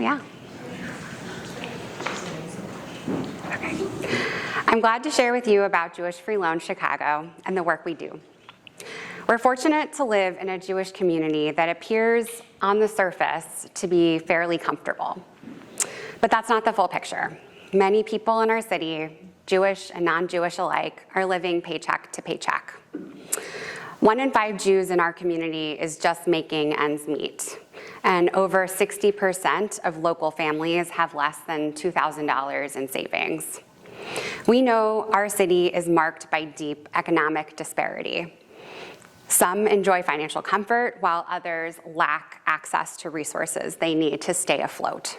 yeah. Okay. I'm glad to share with you about Jewish Free Loan Chicago and the work we do. We're fortunate to live in a Jewish community that appears on the surface to be fairly comfortable. But that's not the full picture. Many people in our city, Jewish and non-Jewish alike, are living paycheck to paycheck. 1 in 5 Jews in our community is just making ends meet. And over 60% of local families have less than $2,000 in savings. We know our city is marked by deep economic disparity. Some enjoy financial comfort, while others lack access to resources they need to stay afloat.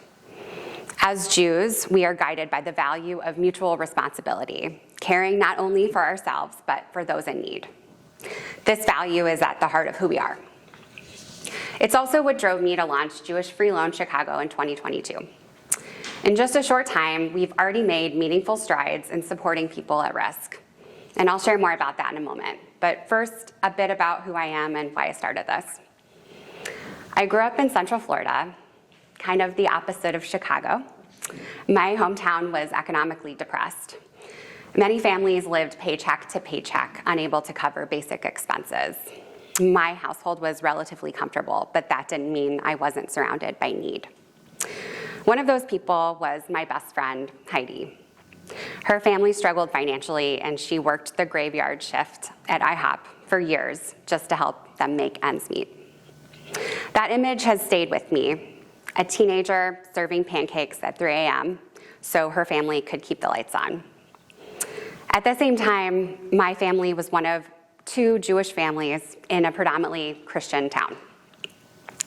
As Jews, we are guided by the value of mutual responsibility, caring not only for ourselves, but for those in need. This value is at the heart of who we are. It's also what drove me to launch Jewish Free Loan Chicago in 2022. In just a short time, we've already made meaningful strides in supporting people at risk. And I'll share more about that in a moment. But first, a bit about who I am and why I started this. I grew up in Central Florida, kind of the opposite of Chicago. My hometown was economically depressed. Many families lived paycheck to paycheck, unable to cover basic expenses. My household was relatively comfortable, but that didn't mean I wasn't surrounded by need. One of those people was my best friend, Heidi. Her family struggled financially, and she worked the graveyard shift at IHOP for years just to help them make ends meet. That image has stayed with me, a teenager serving pancakes at 3 a.m. so her family could keep the lights on. At the same time, my family was one of 2 Jewish families in a predominantly Christian town.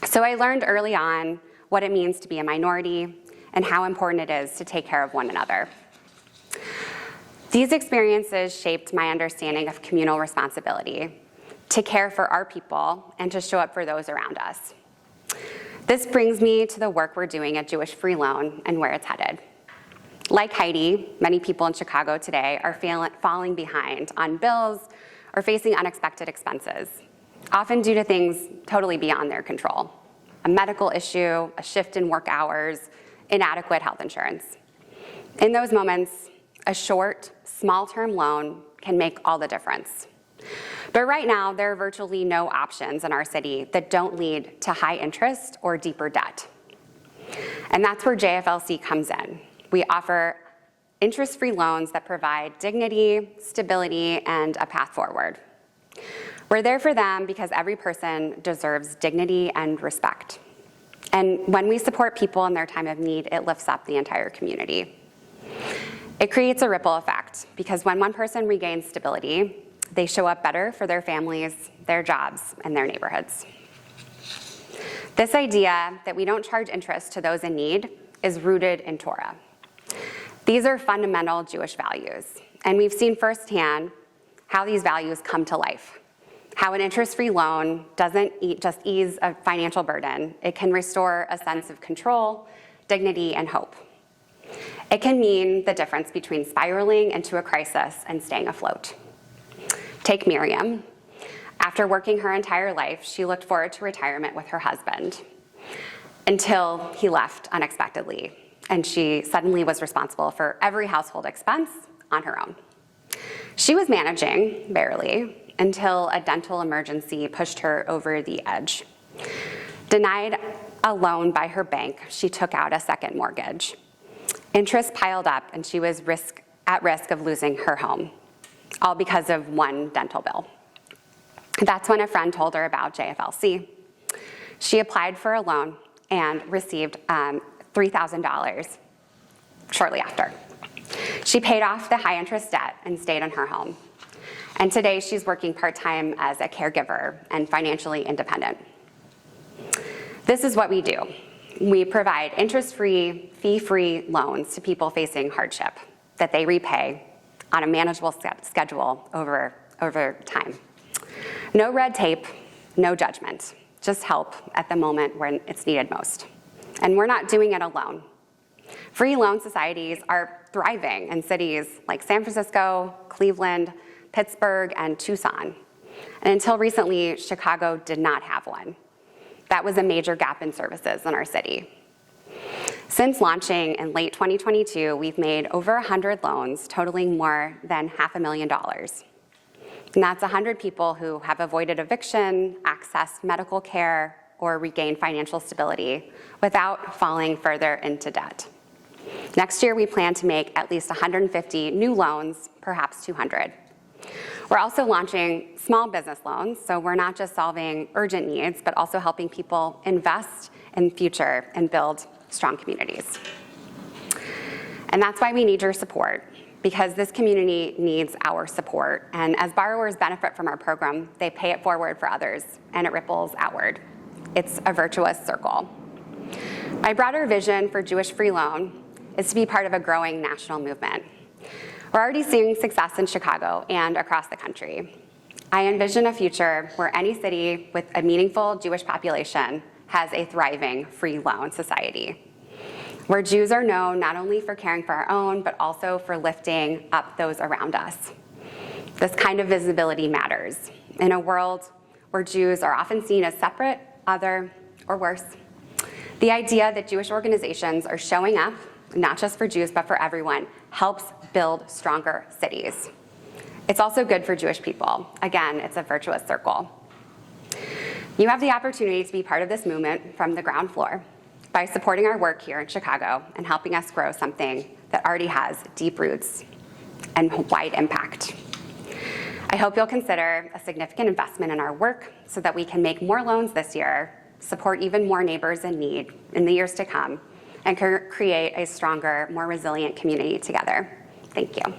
So I learned early on what it means to be a minority and how important it is to take care of one another. These experiences shaped my understanding of communal responsibility, to care for our people and to show up for those around us. This brings me to the work we're doing at Jewish Free Loan and where it's headed. Like Heidi, many people in Chicago today are falling behind on bills or facing unexpected expenses, often due to things totally beyond their control. A medical issue, a shift in work hours, inadequate health insurance. In those moments, a short, small-term loan can make all the difference. But right now, there are virtually no options in our city that don't lead to high interest or deeper debt. And that's where JFLC comes in. We offer interest-free loans that provide dignity, stability, and a path forward. We're there for them because every person deserves dignity and respect. And when we support people in their time of need, it lifts up the entire community. It creates a ripple effect because when one person regains stability, they show up better for their families, their jobs, and their neighborhoods. This idea that we don't charge interest to those in need is rooted in Torah. These are fundamental Jewish values, and we've seen firsthand how these values come to life. How an interest-free loan doesn't just ease a financial burden, it can restore a sense of control, dignity, and hope. It can mean the difference between spiraling into a crisis and staying afloat. Take Miriam. After working her entire life, she looked forward to retirement with her husband until he left unexpectedly, and she suddenly was responsible for every household expense on her own. She was managing, barely, until a dental emergency pushed her over the edge. Denied a loan by her bank, she took out a second mortgage. Interest piled up, and she was at risk of losing her home, all because of one dental bill. That's when a friend told her about JFLC. She applied for a loan and received $3,000 shortly after. She paid off the high-interest debt and stayed in her home. And today she's working part-time as a caregiver and financially independent. This is what we do. We provide interest-free, fee-free loans to people facing hardship that they repay on a manageable schedule over time. No red tape, no judgment, just help at the moment when it's needed most. And we're not doing it alone. Free loan societies are thriving in cities like San Francisco, Cleveland, Pittsburgh, and Tucson. And until recently, Chicago did not have one. That was a major gap in services in our city. Since launching in late 2022, we've made over 100 loans totaling more than $500,000. And that's 100 people who have avoided eviction, accessed medical care, or regained financial stability without falling further into debt. Next year, we plan to make at least 150 new loans, perhaps 200. We're also launching small business loans, so we're not just solving urgent needs, but also helping people invest in the future and build strong communities. And that's why we need your support, because this community needs our support. And as borrowers benefit from our program, they pay it forward for others, and it ripples outward. It's a virtuous circle. My broader vision for Jewish Free Loan is to be part of a growing national movement. We're already seeing success in Chicago and across the country. I envision a future where any city with a meaningful Jewish population has a thriving free loan society, where Jews are known not only for caring for our own, but also for lifting up those around us. This kind of visibility matters in a world where Jews are often seen as separate, other, or worse. The idea that Jewish organizations are showing up, not just for Jews, but for everyone, helps build stronger cities. It's also good for Jewish people. Again, it's a virtuous circle. You have the opportunity to be part of this movement from the ground floor by supporting our work here in Chicago and helping us grow something that already has deep roots and wide impact. I hope you'll consider a significant investment in our work so that we can make more loans this year, support even more neighbors in need in the years to come, and create a stronger, more resilient community together. Thank you.